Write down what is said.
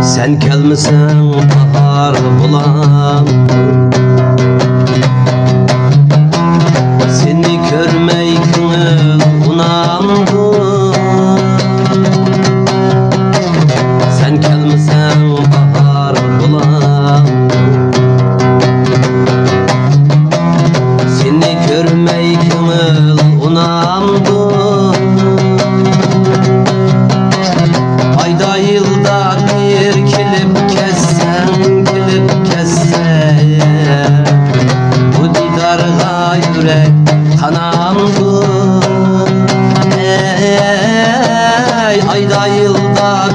Sen gelmesen bahar bulan, seni görmey gönül unandı. Sen gelmesen bahar bulan, seni görmey gönül unandı. Ayda yılda bir gelip kessen, gelip kessen, bu didarga yürek kanandı. Ayda yılda